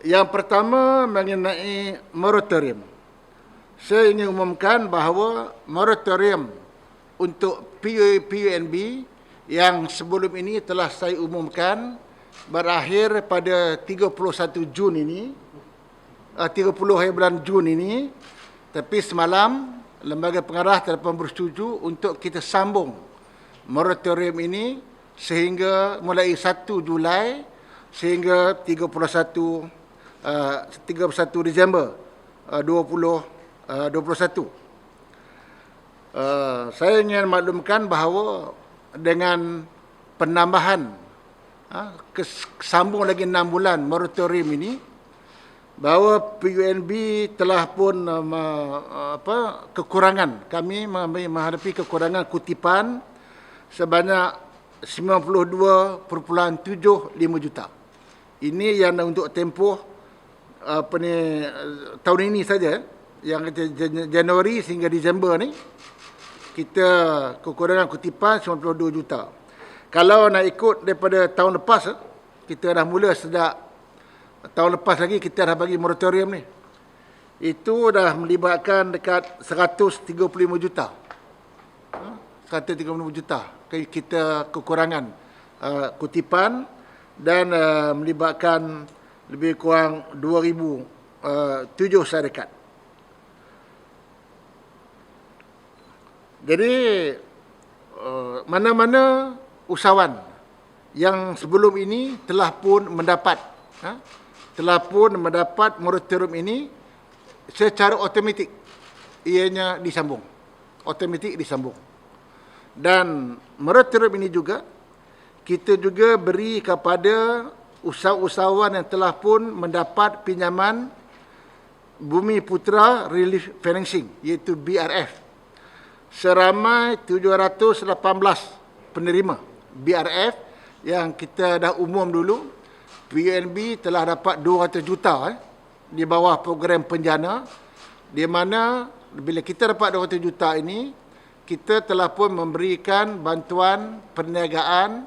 Yang pertama mengenai moratorium. Saya ingin umumkan bahawa moratorium untuk PUNB yang sebelum ini telah saya umumkan berakhir pada 31 Jun ini, 30 hari bulan Jun ini, tapi semalam Lembaga Pengarah telah bersetuju untuk kita sambung moratorium ini sehingga mulai 1 Julai sehingga 31 Disember 2021. Saya ingin maklumkan bahawa dengan penambahan sambung lagi 6 bulan moratorium ini, bahawa PUNB telah pun kekurangan, kami menghadapi kekurangan kutipan sebanyak 92.75 juta. Ini yang untuk tempoh tahun ini saja, yang Januari sehingga Disember ni, kita kekurangan kutipan 92 juta. Kalau nak ikut daripada tahun lepas, kita dah mula sejak tahun lepas lagi kita dah bagi moratorium ni. Itu dah melibatkan dekat 135 juta. 135 juta. Kita kekurangan kutipan dan melibatkan lebih kurang 2,007 syarikat. Jadi mana-mana usahawan yang sebelum ini telah pun mendapat moratorium ini secara automatik, ianya disambung. Automatik disambung. Dan moratorium ini juga kita juga beri kepada usahawan yang telah pun mendapat pinjaman Bumi Putra Relief Financing, iaitu BRF. Seramai 718 penerima BRF yang kita dah umum dulu. PUNB telah dapat 200 juta di bawah program penjana, di mana bila kita dapat 200 juta ini, kita telah pun memberikan bantuan perniagaan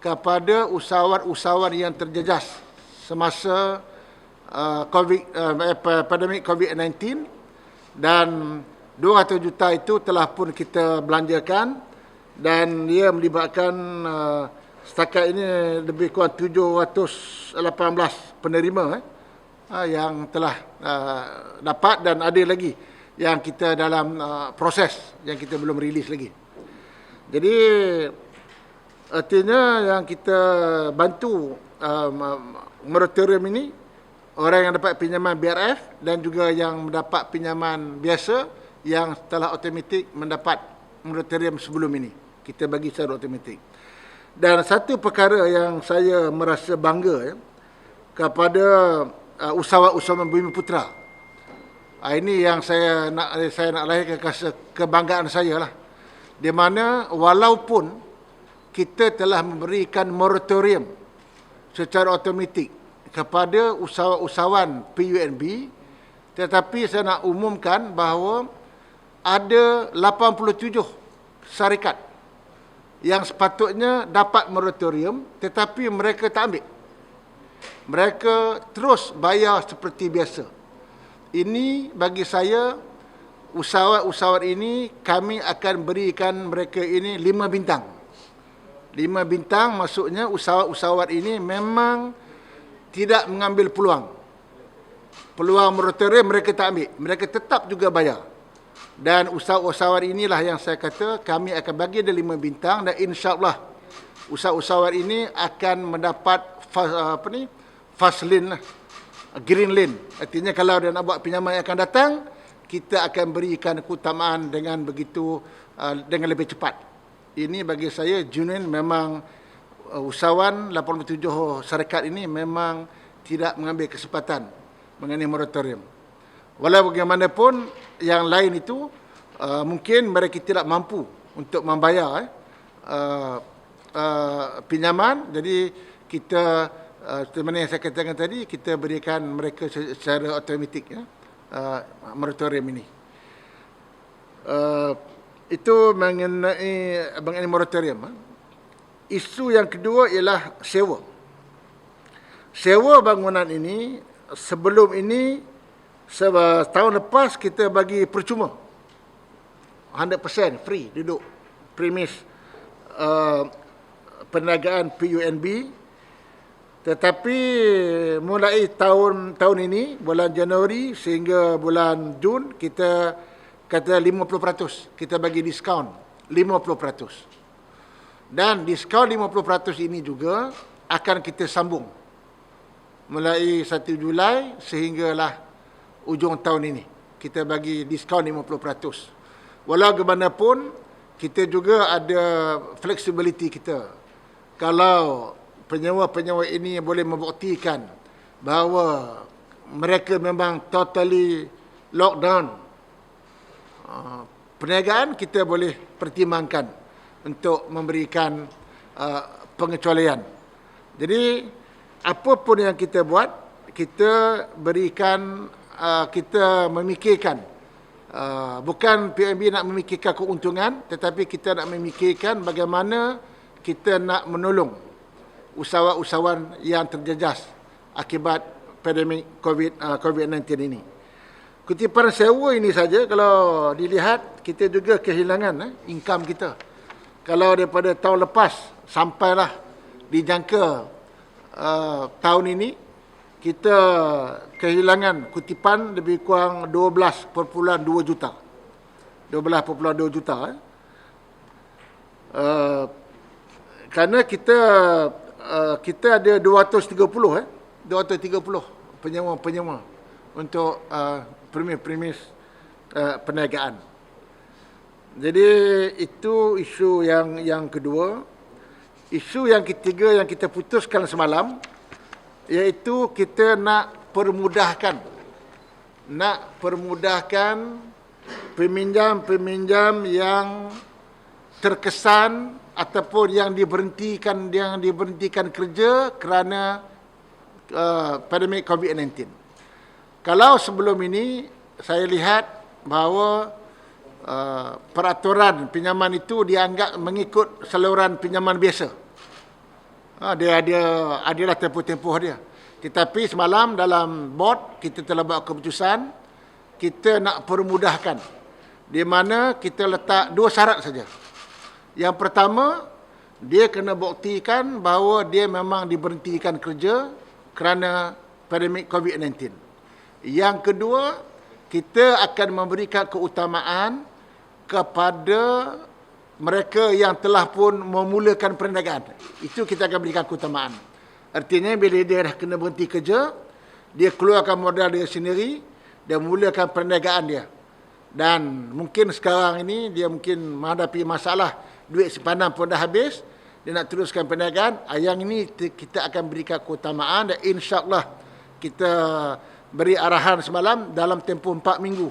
kepada usahawan-usahawan yang terjejas semasa pandemik COVID-19, dan 200 juta itu telah pun kita belanjakan, dan dia melibatkan setakat ini lebih kurang 718 penerima yang telah dapat, dan ada lagi yang kita dalam proses yang kita belum rilis lagi. Jadi artinya yang kita bantu moratorium ini, orang yang dapat pinjaman BRF dan juga yang mendapat pinjaman biasa yang telah automatik mendapat moratorium sebelum ini. Kita bagi secara automatik. Dan satu perkara yang saya merasa bangga kepada usahawan-usahawan Bumi Putra. Ini yang saya nak lahirkan kebanggaan saya lah. Di mana walaupun kita telah memberikan moratorium secara automatik kepada usahawan PUNB, tetapi saya nak umumkan bahawa ada 87 syarikat yang sepatutnya dapat moratorium tetapi mereka tak ambil. Mereka terus bayar seperti biasa. Ini bagi saya, usahawan-usahawan ini kami akan berikan mereka ini 5 bintang. 5 bintang maksudnya usahawan-usahawan ini memang tidak mengambil peluang. Peluang moratorium mereka tak ambil. Mereka tetap juga bayar. Dan usahawan-usahawan inilah yang saya kata kami akan bagi dia 5 bintang, dan insya-Allah usahawan-usahawan ini akan mendapat fast lane lah, green lane. Artinya kalau dia nak buat pinjaman yang akan datang, kita akan berikan keutamaan dengan begitu dengan lebih cepat. Ini bagi saya genuine, memang usahawan 87 syarikat ini memang tidak mengambil kesempatan mengenai moratorium. Walau bagaimanapun yang lain itu mungkin mereka tidak mampu untuk membayar pinjaman. Jadi kita seperti yang saya katakan tadi, kita berikan mereka secara automatik moratorium ini. Itu mengenai moratorium. Isu yang kedua ialah sewa. Sewa bangunan ini sebelum ini, tahun lepas kita bagi percuma. 100% free duduk premis perniagaan PUNB. Tetapi mulai tahun ini, bulan Januari sehingga bulan Jun, kita kata 50%. Kita bagi diskaun 50%. Dan diskaun 50% ini juga akan kita sambung mulai 1 Julai sehinggalah ujung tahun ini. Kita bagi diskaun 50%. Walau bagaimanapun, kita juga ada flexibility kita. Kalau penyewa-penyewa ini boleh membuktikan bahawa mereka memang totally lockdown, perniagaan kita boleh pertimbangkan untuk memberikan pengecualian. Jadi, apapun yang kita buat, kita berikan, kita memikirkan. Bukan PUNB nak memikirkan keuntungan, tetapi kita nak memikirkan bagaimana kita nak menolong usahawan-usahawan yang terjejas akibat pandemik COVID-19 ini. Kutipan sewa ini saja, kalau dilihat, kita juga kehilangan income kita. Kalau daripada tahun lepas sampailah dijangka tahun ini, kita kehilangan kutipan lebih kurang 12.2 juta. 12.2 juta. Kerana kita ada 230 penyewa untuk premis perniagaan. Jadi itu isu yang kedua. Isu yang ketiga yang kita putuskan semalam, iaitu kita nak permudahkan peminjam-peminjam yang terkesan ataupun yang diberhentikan kerja kerana pandemik COVID-19. Kalau sebelum ini saya lihat bahawa peraturan pinjaman itu dianggap mengikut saluran pinjaman biasa. Dia adalah tempoh-tempoh dia. Tetapi semalam dalam board kita telah buat keputusan, kita nak permudahkan, di mana kita letak 2 syarat saja. Yang pertama, dia kena buktikan bahawa dia memang diberhentikan kerja kerana pandemik COVID-19. Yang kedua, kita akan memberikan keutamaan kepada mereka yang telah pun memulakan perniagaan. Itu kita akan berikan keutamaan. Artinya bila dia dah kena berhenti kerja, dia keluarkan modal dia sendiri dan mulakan perniagaan dia. Dan mungkin sekarang ini dia mungkin menghadapi masalah duit simpanan pun dah habis, dia nak teruskan perniagaan. Yang ini kita akan berikan keutamaan dan insya-Allah kita beri arahan semalam dalam tempoh 4 minggu.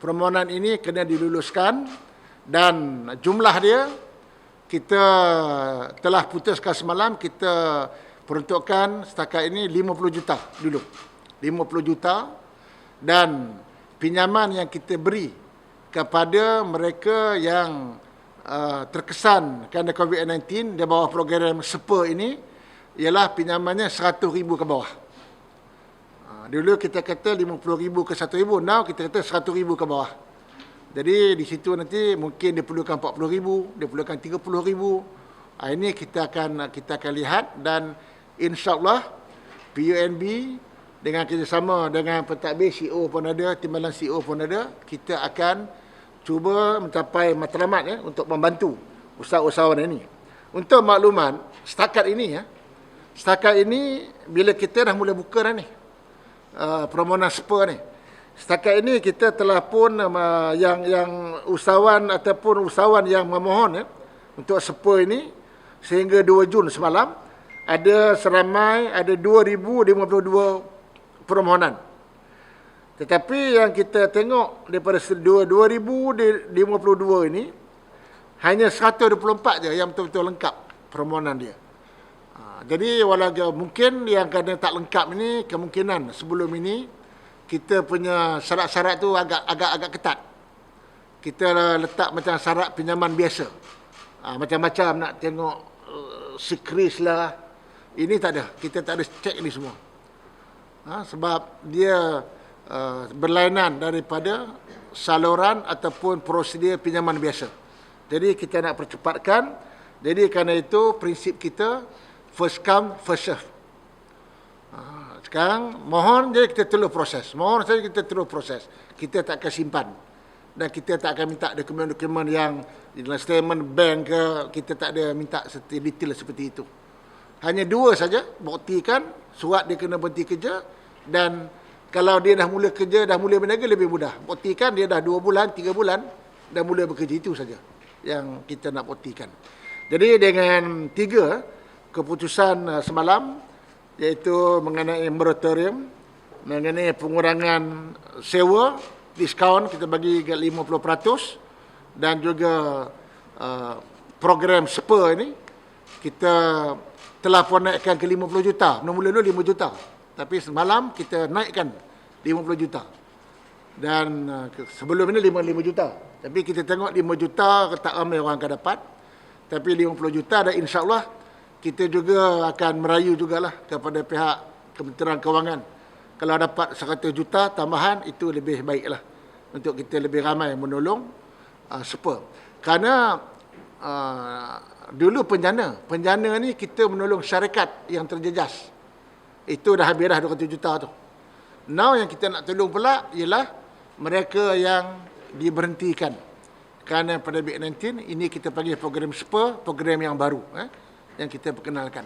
Permohonan ini kena diluluskan. Dan jumlah dia, kita telah putuskan semalam, kita peruntukkan setakat ini 50 juta dulu. 50 juta dan pinjaman yang kita beri kepada mereka yang terkesan kerana COVID-19 di bawah program SEPA ini, ialah pinjamannya 100,000 ke bawah. Dulu kita kata 50,000 ke 100,000, now kita kata 100,000 ke bawah. Jadi di situ nanti mungkin dia perlukan 40,000, dia perlukan 30,000. Ini kita akan lihat dan insya-Allah PUNB dengan kerjasama dengan pentadbir CEO pun ada, timbalan CEO pun ada, kita akan cuba mencapai matlamat untuk membantu usahawan ini. Untuk makluman, setakat ini bila kita dah mula buka dah ni permohonan SEPA ni. Setakat ini kita telah pun yang usahawan ataupun usahawan yang memohon untuk SEPA ini sehingga 2 Jun semalam ada 2,052 permohonan. Tetapi yang kita tengok daripada 2,052 ini hanya 124 je yang betul-betul lengkap permohonan dia. Jadi walaupun mungkin yang kadang tak lengkap ini, kemungkinan sebelum ini kita punya syarat-syarat tu agak ketat. Kita letak macam syarat pinjaman biasa. Macam-macam nak tengok secret lah. Ini tak ada. Kita tak ada cek ni semua. Sebab dia berlainan daripada saluran ataupun prosedur pinjaman biasa. Jadi kita nak percepatkan. Jadi kerana itu prinsip kita first come first serve. Sekarang mohon je kita terus proses. Mohon saja kita terus proses. Kita tak akan simpan. Dan kita tak akan minta dokumen-dokumen yang dalam statement bank ke, kita tak ada minta detail seperti itu. Hanya dua saja, buktikan surat dia kena berhenti kerja, dan kalau dia dah mula kerja, dah mula berniaga lebih mudah. Buktikan dia dah 2 bulan, 3 bulan, dah mula bekerja, itu saja yang kita nak buktikan. Jadi dengan 3 keputusan semalam, iaitu mengenai moratorium, mengenai pengurangan sewa, diskaun kita bagi 50%, dan juga program SPA ini kita telah pun naikkan ke 50 juta. Mula dulu 5 juta. Tapi semalam kita naikkan 50 juta. Dan sebelum ini 55 juta. Tapi kita tengok 5 juta tak ramai orang akan dapat. Tapi 50 juta, dan insya-Allah kita juga akan merayu jugalah kepada pihak Kementerian Kewangan. Kalau dapat 100 juta tambahan, itu lebih baiklah untuk kita lebih ramai menolong SPA. Kerana dulu penjana ni kita menolong syarikat yang terjejas. Itu dah habis dah 200 juta tu. Now yang kita nak tolong pula ialah mereka yang diberhentikan kerana pandemik 19. Ini kita panggil program SPA, program yang baru yang kita perkenalkan.